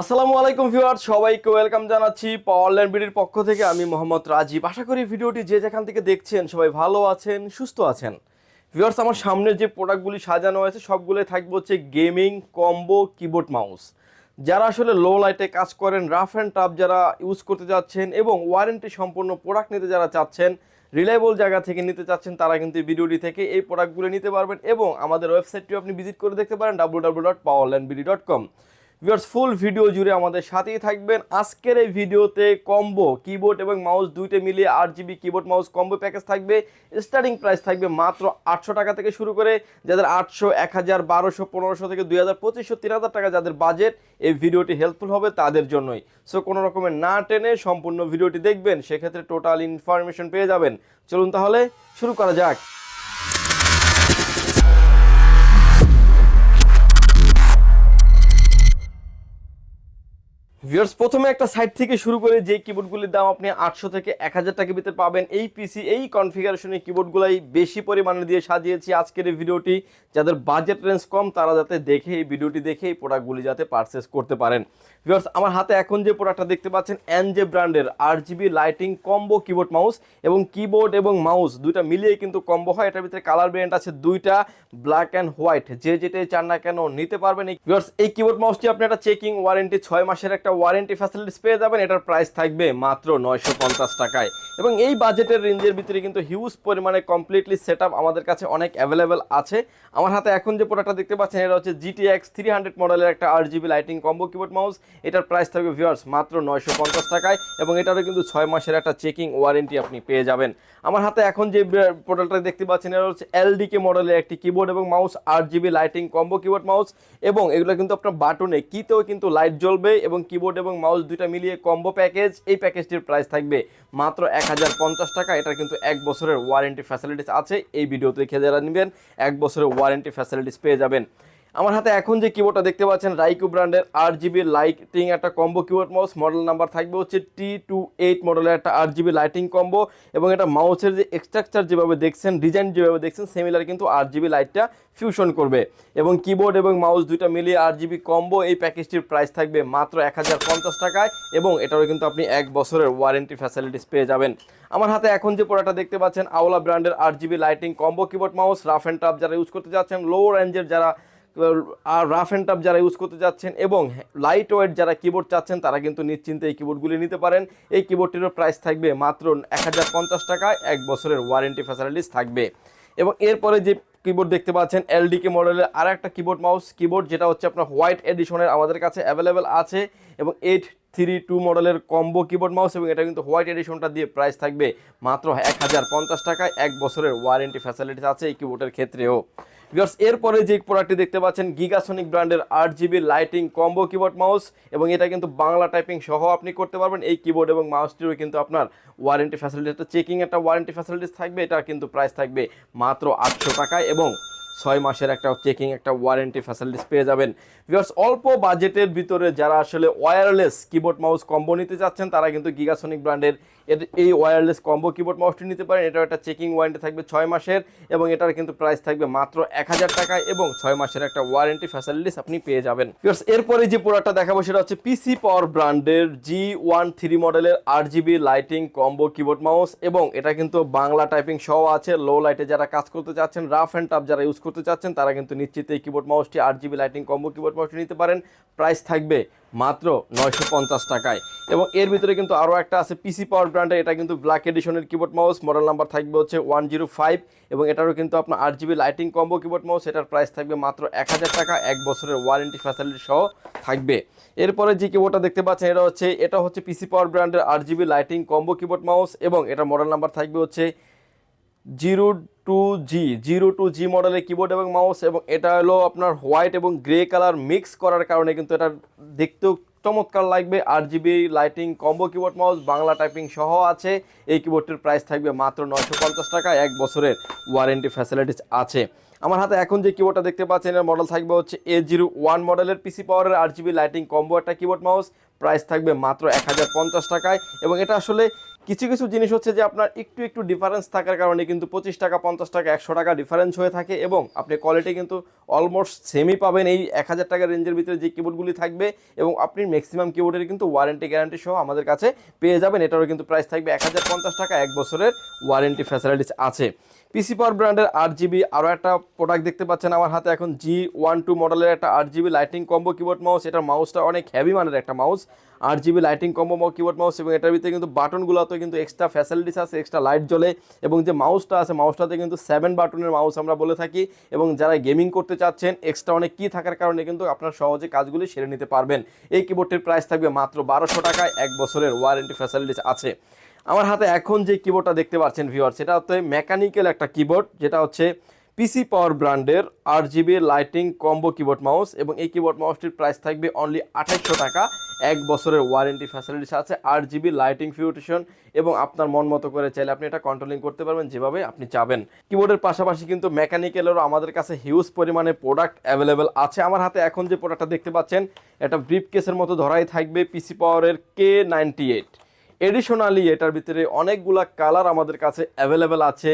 আসসালামু আলাইকুম ভিউয়ার্স, সবাইকে ওয়েলকাম জানাচ্ছি পাওয়ারল্যান্ড বিডির পক্ষ থেকে। আমি মোহাম্মদ রাজীব। আশা করি ভিডিওটি যে যেখান থেকে দেখছেন সবাই ভালো আছেন, সুস্থ আছেন। ভিউয়ার্স, আমার সামনে যে প্রোডাক্টগুলি সাজানো হয়েছে সবগুলোই থাকবে হচ্ছে গেমিং কম্বো কিবোর্ড মাউস। যারা আসলে লো লাইটে কাজ করেন, রাফ অ্যান্ড টাফ যারা ইউজ করতে যাচ্ছেন এবং ওয়ারেন্টি সম্পূর্ণ প্রোডাক্ট নিতে যারা চাচ্ছেন, রিলায়েবল জায়গা থেকে নিতে চাচ্ছেন, তারা কিন্তু এই ভিডিওটি থেকে এই প্রোডাক্টগুলো নিতে পারবেন এবং আমাদের ওয়েবসাইটটিও আপনি ভিজিট করে দেখতে পারেন www.powerlandbd.com। ভিউয়ার্স, ফুল ভিডিও জুড়ে আমাদের সাথেই থাকবেন। আজকের এই ভিডিওতে কম্বো কিবোর্ড এবং মাউস দুইটা মিলিয়ে 8 GB keyboard mouse combo package থাকবে। স্টার্টিং প্রাইস থাকবে মাত্র 800 টাকা থেকে শুরু করে, যাদের 800, 1000, 1200, 1500 থেকে 2000, 2500, 3000 টাকা যাদের বাজেট, এই ভিডিওটি হেল্পফুল হবে তাদের জন্যই। সো কোনো রকমের না টেনে সম্পূর্ণ ভিডিওটি দেখবেন, সেক্ষেত্রে টোটাল ইনফরমেশন পেয়ে যাবেন। চলুন তাহলে শুরু করা যাক। ভিউয়ার্স, প্রথমে একটা সাইট থেকে শুরু করে যে কিবোর্ডগুলির দাম আপনি 800 থেকে 1000 টাকার ভিতরে পাবেন, এই পিসি এই কনফিগারেশনের কিবোর্ডগুলাই বেশি পরিমাণে দিয়ে সাজিয়েছি আজকের এই ভিডিওটি। যাদের বাজেট রেঞ্জ কম তারা যাতে দেখে এই ভিডিওটি দেখে এই প্রোডাক্টগুলি যাতে পারচেস করতে পারেন। ভিউয়ার্স, আমার হাতে এখন যে প্রোডাক্টটা দেখতে পাচ্ছেন এনজে ব্র্যান্ডের 8 GB lighting combo keyboard mouse, এবং কিবোর্ড এবং মাউস দুইটা মিলিয়ে কিন্তু কম্বো হয়। এটার ভিতরে কালার ভেরিয়েন্ট আছে দুইটা, ব্ল্যাক অ্যান্ড হোয়াইট, যে যেটাই চান না কেন নিতে পারবেন। ভিউয়ার্স, এই কিবোর্ড মাউসটি আপনি একটা চেকিং ওয়ারেন্টি 6 মাসের একটা ওয়ারেন্টি ফ্যাসিলিটিস পেয়ে যাবেন। এটার প্রাইস থাকবে মাত্র 950 টাকায়, এবং এই বাজেটের রেঞ্জের ভিতরে কিন্তু হিউজ পরিমাণে কমপ্লিটলি সেটআপ আমাদের কাছে অনেক অ্যাভেলেবেল আছে। আমার হাতে এখন যে প্রোডাক্টটা দেখতে পাচ্ছেন এটা হচ্ছে GTX 300 মডেলের একটা 8 GB lighting combo keyboard mouse. এটার প্রাইস থাকবে ভিউয়ার্স মাত্র 950 টাকায়, এবং এটারও কিন্তু 6 মাসের একটা চেকিং ওয়ারেন্টি আপনি পেয়ে যাবেন। আমার হাতে এখন যে প্রোডাক্টটা দেখতে পাচ্ছেন এটা হচ্ছে LDK মডেলের একটি কিবোর্ড এবং mouse, 8 GB lighting combo keyboard mouse, এবং এগুলো কিন্তু আপনার বাটনে কিতেও কিন্তু লাইট জ্বলবে, এবং কিবোর্ড এবং মাউস দুইটা মিলিয়ে কম্বো প্যাকেজ। এই প্যাকেজটির প্রাইস থাকবে মাত্র 1050 টাকা। এটার কিন্তু 1 বছরের ওয়ারেন্টি ফ্যাসিলিটিস আছে। এই ভিডিওতে দেখে যারা নেবেন 1 বছরের ওয়ারেন্টি ফ্যাসিলিটিস পেয়ে যাবেন। আমার হাতে এখন যে কিবোর্ডটা দেখতে পাচ্ছেন রাইকো ব্র্যান্ডের 8 GB লাইটিং একটা combo keyboard mouse, model number থাকবে হচ্ছে T28 মডেলের একটা 8 GB লাইটিং কম্বো, এবং এটা মাউসের যে স্ট্রাকচার যেভাবে দেখছেন, ডিজাইন যেভাবে দেখছেন সিমিলার কিন্তু 8 GB লাইটটা ফিউশন করবে, এবং কিবোর্ড এবং মাউস দুইটা মিলিয়ে 8 GB কম্বো। এই প্যাকেজটির প্রাইস থাকবে মাত্র 1050 টাকায়, এবং এটারও কিন্তু আপনি 1 বছরের ওয়ারেন্টি ফ্যাসিলিটিস পেয়ে যাবেন। আমার হাতে এখন যে প্রোডাক্টটা দেখতে পাচ্ছেন আওলা ব্র্যান্ডের 8 GB lighting combo keyboard mouse, rough and tough যারা ইউজ করতে যাচ্ছেন, লো রেঞ্জের যারা আর রাফ অ্যান্ড টাফ যারা ইউজ করতে যাচ্ছেন, এবং লাইট ওয়েট যারা কিবোর্ড চাচ্ছেন, তারা কিন্তু নিশ্চিন্তে এই কিবোর্ডগুলি নিতে পারেন। এই কিবোর্ডটিরও প্রাইস থাকবে মাত্র 1050 টাকায়, 1 বছরের ওয়ারেন্টি ফ্যাসিলিটিস থাকবে। এবং এরপরে যে কিবোর্ড দেখতে পাচ্ছেন LDK মডেলের আর একটা কিবোর্ড মাউস কিবোর্ড, যেটা হচ্ছে আপনার হোয়াইট এডিশনের আমাদের কাছে অ্যাভেলেবেল আছে, এবং 832 মডেলের কম্বো কিবোর্ড মাউস, এবং এটা কিন্তু হোয়াইট এডিশনটা দিয়ে প্রাইস থাকবে মাত্র 1050 টাকায়, 1 বছরের ওয়ারেন্টি ফ্যাসিলিটিস আছে এই কিবোর্ডের ক্ষেত্রেও। ভিউয়ার্স, এরপরে যে প্রোডাক্টটি দেখতে পাচ্ছেন গিগাসনিক ব্র্যান্ডের 8 GB lighting combo keyboard mouse, এবং এটা কিন্তু বাংলা টাইপিং সহ আপনি করতে পারবেন। এই কিবোর্ড এবং মাউসটিরও কিন্তু আপনার ওয়ারেন্টি ফ্যাসিলিটিস, একটা চেকিং একটা ওয়ারেন্টি ফ্যাসিলিটিস থাকবে। এটা কিন্তু প্রাইস থাকবে মাত্র 800 টাকায়, এবং 6 মাসের একটা চেকিং একটা ওয়ারেন্টি ফ্যাসিলিটিস পেয়ে যাবেন। ভিউয়ার্স, অল্প বাজেটের ভিতরে যারা আসলে ওয়্যারলেস কিবোর্ড মাউস কম্বো নিতে চাচ্ছেন, তারা কিন্তু গিগাসনিক ব্র্যান্ডের এই ওয়্যারলেস কম্বো কিবোর্ড মাউসটি নিতে পারেন। এটার একটা চেকিং ওয়ারেন্টি থাকবে 6 মাসের, এবং এটার কিন্তু প্রাইস থাকবে মাত্র 1000 টাকায়, এবং 6 মাসের একটা ওয়ারেন্টি ফ্যাসিলিটিস আপনি পেয়ে যাবেন। ভিউয়ার্স, এরপরে যে প্রোডাক্টটা দেখাবো সেটা হচ্ছে পিসি পাওয়ার ব্র্যান্ডের G13 মডেলের 8 GB lighting combo keyboard mouse, এবং এটা কিন্তু বাংলা টাইপিং সহ আছে। লো লাইটে যারা কাজ করতে চাচ্ছেন, রাফ অ্যান্ড টাফ যারা ইউজ করতে চাচ্ছেন, তারা কিন্তু নিশ্চিত এই কিবোর্ড মাউসটি 8 GB লাইটিং কম্বো কিবোর্ড মাউসটি নিতে পারেন। প্রাইস থাকবে মাত্র 950 টাকায়, এবং এর ভিতরে কিন্তু আরও একটা আছে পিসি পাওয়ার ব্র্যান্ডের, এটা কিন্তু ব্ল্যাক এডিশনের কিবোর্ড মাউস, মডেল নাম্বার থাকবে হচ্ছে 105, এবং এটারও কিন্তু আপনার 8 GB lighting combo keyboard mouse. এটার প্রাইস থাকবে মাত্র 1000 টাকা, 1 বছরের ওয়ারেন্টি ফ্যাসিলিটি সহ থাকবে। এরপরে যে কিবোর্ডটা দেখতে পাচ্ছেন এটা হচ্ছে পিসি পাওয়ার ব্র্যান্ডের 8 GB lighting combo keyboard mouse, এবং এটা মডেল নাম্বার থাকবে হচ্ছে 02G মডেলের কিবোর্ড এবং মাউস, এবং এটা হলো আপনার হোয়াইট এবং গ্রে কালার মিক্স করার কারণে কিন্তু এটা দেখতেও চমৎকার লাগবে। 8 GB lighting combo keyboard mouse, Bangla typing সহ আছে। এই কিবোর্ডটির প্রাইস থাকবে মাত্র 950 টাকা, 1 বছরের ওয়ারেন্টি ফ্যাসিলিটিস আছে। আমার হাতে এখন যে কিবোর্ডটা দেখতে পাচ্ছেন এর মডেল থাকবে হচ্ছে A01 মডেলের পিসি পাওয়ারের 8 GB লাইটিং কম্বো একটা কিবোর্ড মাউস, প্রাইস থাকবে মাত্র 1050 টাকায়, এবং এটা আসলে কিছু কিছু জিনিস হচ্ছে যে আপনার একটু একটু ডিফারেন্স থাকার কারণে কিন্তু 25 টাকা 50 টাকা 100 টাকা ডিফারেন্স হয়ে থাকে, এবং আপনি কোয়ালিটি কিন্তু অলমোস্ট সেমই পাবেন এই 1000 টাকার রেঞ্জের ভিতরে যে কিবোর্ডগুলি থাকবে, এবং আপনি ম্যাক্সিমাম কিবোর্ডের কিন্তু ওয়ারেন্টি গ্যারান্টি সহ আমাদের কাছে পেয়ে যাবেন। এটারও কিন্তু প্রাইস থাকবে 1050 টাকা, 1 বছরের ওয়ারেন্টি ফ্যাসিলিটিস আছে। পিসি পাওয়ার ব্র্যান্ডের 8GB আরও একটা প্রোডাক্ট দেখতে পাচ্ছেন আমার হাতে এখন, G12 মডেলের একটা 8GB lighting combo keyboard mouse. এটার মাউসটা অনেক হেভি মানের একটা mouse, 8GB lighting combo keyboard mouse, এবং এটার ভিতরে কিন্তু বাটনগুলোতে কিন্তু এক্সট্রা ফ্যাসিলিটিস আছে, এক্সট্রা লাইট জ্বলে, এবং যে মাউসটা আছে মাউসটাতে কিন্তু 7 বাটনের মাউস আমরা বলে থাকি, এবং যারা গেমিং করতে চাচ্ছেন এক্সট্রা অনেক কি থাকার কারণে কিন্তু আপনার সহজে কাজগুলি সেরে নিতে পারবেন। এই কিবোর্ডটির প্রাইস থাকবে মাত্র 1200 টাকায়, 1 বছরের ওয়ারেন্টি ফ্যাসিলিটিস আছে। আমার হাতে এখন যে কিবোর্ডটা দেখতে পাচ্ছেন ভিউয়ার, সেটা হচ্ছে মেকানিক্যাল একটা কিবোর্ড, যেটা হচ্ছে পিসি পাওয়ার ব্র্যান্ডের 8GB lighting combo keyboard mouse, এবং এই কিবোর্ড মাউসটির প্রাইস থাকবে অনলি 2800 টাকা, 1 বছরের ওয়ারেন্টি ফ্যাসিলিটিস আছে, 8GB লাইটিং ফিউটেশন, এবং আপনার মন মতো করে চাইলে আপনি এটা কন্ট্রোলিং করতে পারবেন যেভাবে আপনি চাবেন। কিবোর্ডের পাশাপাশি কিন্তু মেকানিক্যালেরও আমাদের কাছে হিউজ পরিমাণে প্রোডাক্ট অ্যাভেলেবেল আছে। আমার হাতে এখন যে প্রোডাক্টটা দেখতে পাচ্ছেন, এটা ব্রিফ কেসের মতো ধরাই থাকবে, পিসি পাওয়ারের K98। এডিশনালি এটার ভিতরে অনেকগুলা কালার আমাদের কাছে অ্যাভেলেবেল আছে।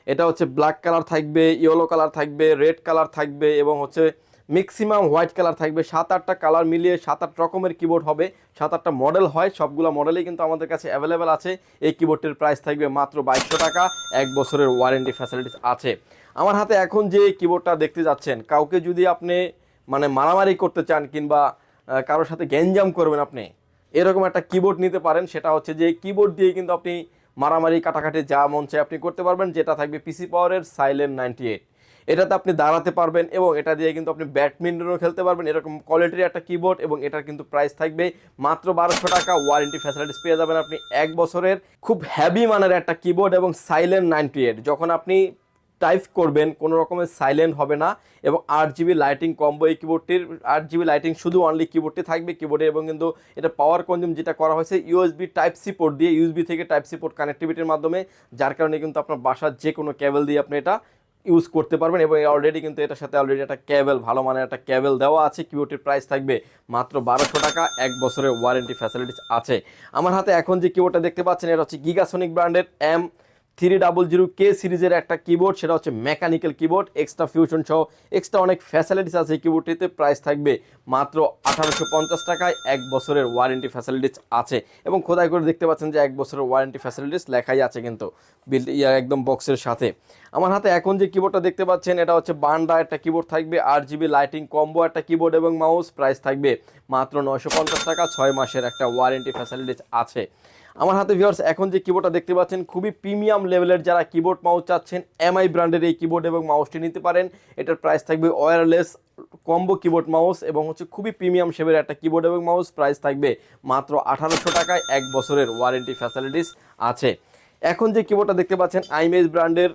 এটা হচ্ছে ব্ল্যাক কালার থাকবে, ইয়েলো কালার থাকবে, রেড কালার থাকবে, এবং হচ্ছে ম্যাক্সিমাম হোয়াইট কালার থাকবে। 7-8টা কালার মিলিয়ে 7-8 রকমের কিবোর্ড হবে, 7-8টা মডেল হয়, সবগুলো মডেলেই কিন্তু আমাদের কাছে অ্যাভেলেবেল আছে। এই কিবোর্ডটির প্রাইস থাকবে মাত্র 2200 টাকা, 1 বছরের ওয়ারেন্টি ফ্যাসিলিটিস আছে। আমার হাতে এখন যে কিবোর্ডটা দেখতে যাচ্ছেন, কাউকে যদি আপনি মানে মারামারি করতে চান কিংবা কারোর সাথে গ্যাঞ্জাম করবেন, আপনি এরকম একটা কিবোর্ড নিতে পারেন। সেটা হচ্ছে যে কিবোর্ড দিয়ে কিন্তু আপনি মারামারি কাটাকাটি যা মন চায় আপনি করতে পারবেন, যেটা থাকবে পিসি পাওয়ারের সাইলেন্ট 98। এটাতে আপনি দাঁড়াতে পারবেন, এবং এটা দিয়ে কিন্তু আপনি ব্যাডমিন্টনও খেলতে পারবেন, এরকম কোয়ালিটির একটা কিবোর্ড, এবং এটার কিন্তু প্রাইস থাকবে মাত্র 1200 টাকা, ওয়ারেন্টি ফ্যাসিলিটিস পেয়ে যাবেন আপনি 1 বছরের। খুব হেভি মানের একটা কিবোর্ড এবং সাইলেন্ট 98, যখন আপনি টাইপ করবেন কোনো রকমের সাইলেন্ট হবে না, এবং 8GB লাইটিং কম্বো এই কিবোর্ডটির, 8GB লাইটিং শুধু অনলি কিবোর্ডটি থাকবে কিবোর্ডে, এবং কিন্তু এটা পাওয়ার কনজিউম যেটা করা হয়েছে ইউএসবি টাইপ সি পোর্ট দিয়ে, ইউএসবি থেকে টাইপ সি পোর্ট কানেক্টিভিটির মাধ্যমে, যার কারণে কিন্তু আপনার বাসার যে কোনো কেবল দিয়ে আপনি এটা ইউজ করতে পারবেন, এবং অলরেডি কিন্তু এটার সাথে অলরেডি একটা কেবল, ভালো মানের একটা কেবল দেওয়া আছে। কিবোর্ডটির প্রাইস থাকবে মাত্র 1200 টাকা, 1 বছরের ওয়ারেন্টি ফ্যাসিলিটিস আছে। আমার হাতে এখন যে কিবোর্ডটা দেখতে পাচ্ছেন, এটা হচ্ছে গিগাসনিক ব্র্যান্ডের M300K সিরিজের একটা কিবোর্ড। সেটা হচ্ছে মেকানিক্যাল কিবোর্ড, এক্সট্রা ফিউশন সহ এক্সট্রা অনেক ফ্যাসিলিটিস আছে এই কিবোর্ডটিতে। প্রাইস থাকবে মাত্র 1850 টাকায়, 1 বছরের ওয়ারেন্টি ফ্যাসিলিটিস আছে, এবং খোদাই করে দেখতে পাচ্ছেন যে 1 বছরের ওয়ারেন্টি ফ্যাসিলিটিস লেখাই আছে কিন্তু একদম বক্সের সাথে। আমার হাতে এখন যে কিবোর্ডটা দেখতে পাচ্ছেন, এটা হচ্ছে বান্ডা একটা কিবোর্ড থাকবে, 8GB লাইটিং কম্বো একটা কিবোর্ড এবং মাউস। প্রাইস থাকবে মাত্র 950 টাকা, 6 মাসের একটা ওয়ারেন্টি ফ্যাসিলিটিস আছে। আমার হাতে ভিউয়ার্স এখন যে কিবোর্ডটা দেখতে পাচ্ছেন, খুবই প্রিমিয়াম লেভেলের যারা কিবোর্ড মাউস চাচ্ছেন, এমআই ব্র্যান্ডের এই কিবোর্ড এবং মাউসটি নিতে পারেন। এটার প্রাইস থাকবে ওয়্যারলেস কম্বো কিবোর্ড মাউস, এবং হচ্ছে খুবই প্রিমিয়াম শেপের একটা কিবোর্ড এবং মাউস। প্রাইস থাকবে মাত্র 1800 টাকায়, 1 বছরের ওয়ারেন্টি ফ্যাসিলিটিস আছে। এখন যে কিবোর্ডটা দেখতে পাচ্ছেন, আইমেজ ব্র্যান্ডের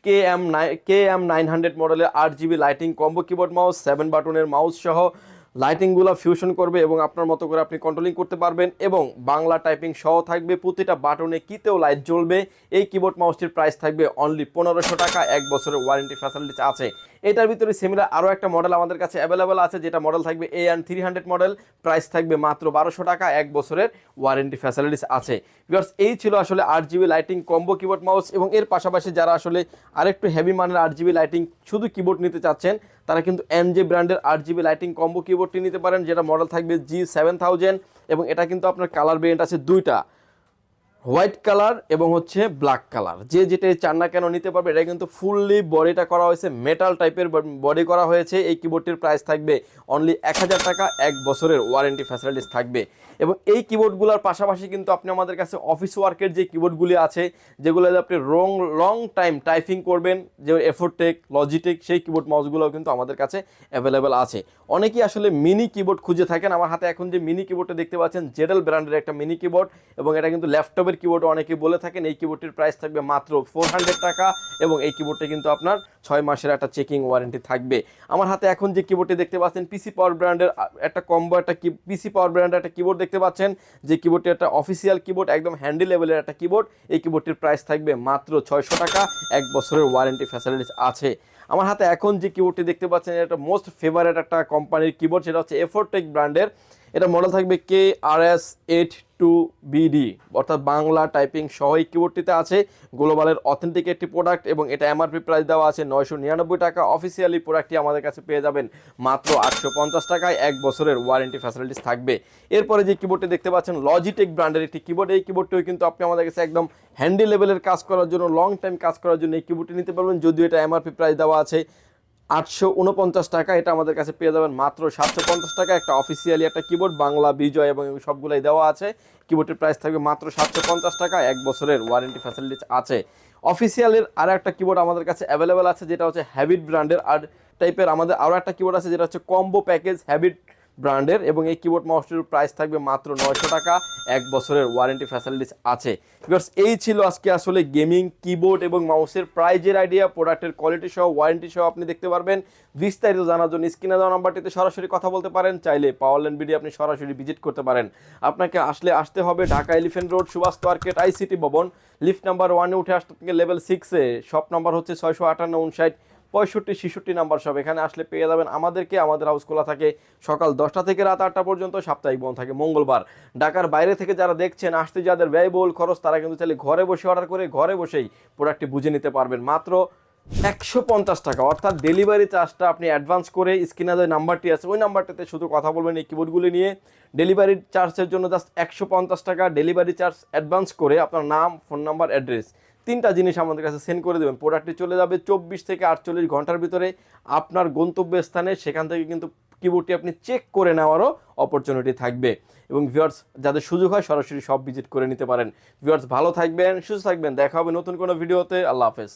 KM900 মডেলের 8GB lighting combo keyboard mouse, 7 বাটনের মাউস সহ লাইটিংগুলো ফিউশন করবে, এবং আপনার মতো করে আপনি কন্ট্রোলিং করতে পারবেন, এবং বাংলা টাইপিং সহ থাকবে, প্রতিটা বাটনে কিতেও লাইট জ্বলবে। এই কিবোর্ড মাউসটির প্রাইস থাকবে অনলি 1500 টাকা, 1 বছরের ওয়ারেন্টি ফ্যাসিলিটিস আছে। এটার ভিতরে সিমিলার আরও একটা মডেল আমাদের কাছে অ্যাভেলেবেল আছে, যেটা মডেল থাকবে AN300 মডেল। প্রাইস থাকবে মাত্র 1200 টাকা, 1 বছরের ওয়ারেন্টি ফ্যাসিলিটিস আছে। ভিউয়ার্স এই ছিল আসলে 8GB lighting combo keyboard mouse, এবং এর পাশাপাশি যারা আসলে আরেকটু হেভি মানের 8GB লাইটিং শুধু কিবোর্ড নিতে চাচ্ছেন, তারা কিন্তু NJ ব্র্যান্ডের 8GB লাইটিং কম্বো কিবোর্ডটি নিতে পারেন, যেটা মডেল থাকবে G7000, এবং এটা কিন্তু আপনার কালার ভেরিয়েন্ট আছে দুইটা, হোয়াইট কালার এবং হচ্ছে ব্ল্যাক কালার। যে যেটাই চান না কেন নিতে পারবে। এটা কিন্তু ফুললি বডিটা করা হয়েছে, মেটাল টাইপের বডি করা হয়েছে। এই কিবোর্ডটির প্রাইস থাকবে অনলি 1000 টাকা, 1 বছরের ওয়ারেন্টি ফ্যাসিলিটিস থাকবে। এবং এই কিবোর্ডগুলোর পাশাপাশি কিন্তু আপনি আমাদের কাছে অফিস ওয়ার্কের যে কিবোর্ডগুলি আছে, যেগুলো আপনি লং টাইম টাইপিং করবেন, যে এফোরটেক, লজিটেক, সেই কিবোর্ড মাউসগুলোও কিন্তু আমাদের কাছে অ্যাভেলেবেল আছে। অনেকেই আসলে মিনি কিবোর্ড খুঁজে থাকেন। আমার হাতে এখন যে মিনি কিবোর্ডটা দেখতে পাচ্ছেন, জেডেল ব্র্যান্ডের একটা মিনি কিবোর্ড, এবং এটা কিন্তু ল্যাপটপের কিবোর্ড অনেকে বলে থাকেন। এই কিবোর্ডটির প্রাইস থাকবে মাত্র 400 টাকা, এবং এই কিবোর্ডটি কিন্তু আপনার 6 মাসের একটা চেকিং ওয়ারেন্টি থাকবে। আমার হাতে এখন যে কিবোর্ডটি দেখতে পাচ্ছেন, পিসি পাওয়ার ব্র্যান্ডের একটা কম্বো একটা পিসি পাওয়ার ব্র্যান্ডের একটা কিবোর্ড দেখতে পাচ্ছেন, যে কিবোর্ডটি একটা অফিসিয়াল কিবোর্ড, একদম হ্যান্ডি লেভেলের একটা কিবোর্ড। এই কিবোর্ডটির প্রাইস থাকবে মাত্র 600 টাকা, 1 বছরের ওয়ারেন্টি ফ্যাসিলিটিস আছে। আমার হাতে এখন যে কিবোর্ডটি দেখতে পাচ্ছেন, এটা মোস্ট ফেভারিট একটা কোম্পানির কিবোর্ড, সেটা হচ্ছে এফোরটেক ব্র্যান্ডের এটা মডেল থাকবে KRS82BD, অর্থাৎ বাংলা টাইপিং সহ এই কিবোর্ডটিতে আছে। গ্লোবালের অথেন্টিক একটি প্রোডাক্ট এবং এটা এমআরপি প্রাইস দেওয়া আছে 999 টাকা। অফিসিয়ালি প্রোডাক্টটি আমাদের কাছে পেয়ে যাবেন মাত্র 850 টাকায়, 1 বছরের ওয়ারেন্টি ফ্যাসিলিটিস থাকবে। এরপরে যে কিবোর্ডটি দেখতে পাচ্ছেন লজিটেক ব্র্যান্ডের একটি কিবোর্ড। এই কিবোর্ডটিও কিন্তু আপনি আমাদের কাছে একদম হ্যান্ডি লেভেলের কাজ করার জন্য, লং টাইম কাজ করার জন্য এই কিবোর্ডটি নিতে পারবেন। যদিও এটা এমআরপি প্রাইস দেওয়া আছে 849 টাকা, এটা আমাদের কাছে পেয়ে যাবেন মাত্র 750 টাকা। একটা অফিসিয়ালি একটা কিবোর্ড, বাংলা বিজয় এবং সবগুলাই দেওয়া আছে। কিবোর্ডের প্রাইস থাকবে মাত্র 750 টাকা, 1 বছরের ওয়ারেন্টি ফ্যাসিলিটিস আছে। অফিসিয়ালের আরও একটা কিবোর্ড আমাদের কাছে অ্যাভেলেবেল আছে, যেটা হচ্ছে হ্যাবিট ব্র্যান্ডের। আর টাইপের আমাদের আরও একটা কিবোর্ড আছে যেটা হচ্ছে কম্বো প্যাকেজ হ্যাবিট ব্র্যান্ডের, এবং এই কিবোর্ড মাউসটির প্রাইস থাকবে মাত্র 900 টাকা, 1 বছরের ওয়ারেন্টি ফ্যাসিলিটিস আছে। বিকজ এই ছিল আজকে আসলে গেমিং কিবোর্ড এবং মাউসের প্রাইজের আইডিয়া, প্রোডাক্টের কোয়ালিটি সহ, ওয়ারেন্টি সহ আপনি দেখতে পারবেন। বিস্তারিত জানার জন্য স্ক্রিনে দেওয়া নাম্বারটিতে সরাসরি কথা বলতে পারেন, চাইলে পাওয়ারল্যান্ড বিডি আপনি সরাসরি ভিজিট করতে পারেন। আপনাকে আসতে হবে Dhaka Elephant Road, Subhash Market, ICT Bhaban, lift number 1-এ উঠে আসতে থেকে লেভেল 6-এ, শপ নাম্বার হচ্ছে 658 59 65 66 নাম্বার সব। এখানে আসলে পেয়ে যাবেন আমাদেরকে। আমাদের হাউস খোলা থাকে সকাল 10টা থেকে রাত 8টা পর্যন্ত, সাপ্তাহিক বন্ধ থাকে মঙ্গলবার। ঢাকার বাইরে থেকে যারা দেখছেন, আসতে যাদের ব্যয়বহুল খরচ, তারা কিন্তু চাইলে ঘরে বসে অর্ডার করে ঘরে বসেই প্রোডাক্টটি বুঝে নিতে পারবেন মাত্র 150 টাকা। অর্থাৎ ডেলিভারি চার্জটা আপনি অ্যাডভান্স করে, স্ক্রিনে যে নাম্বারটি আছে ওই নাম্বারটিতে শুধু কথা বলবেন এই কিবোর্ডগুলি নিয়ে। ডেলিভারি চার্জের জন্য জাস্ট 150 টাকা ডেলিভারি চার্জ অ্যাডভান্স করে আপনার নাম, ফোন নাম্বার, অ্যাড্রেস, 3টা জিনিস আমাদের কাছে সেন্ড করে দেবেন। প্রোডাক্টটি চলে যাবে 24 থেকে 48 ঘন্টার ভিতরে আপনার গন্তব্যস্থানে। সেখান থেকে কিন্তু কিবোর্ডটি আপনি চেক করে নেওয়ারও অপরচুনিটি থাকবে। এবং ভিউয়ার্স যাদের সুযোগ হয় সরাসরি সব ভিজিট করে নিতে পারেন। ভিউয়ার্স ভালো থাকবেন, সুস্থ থাকবেন, দেখা হবে নতুন কোনো ভিডিওতে। আল্লাহ হাফেজ।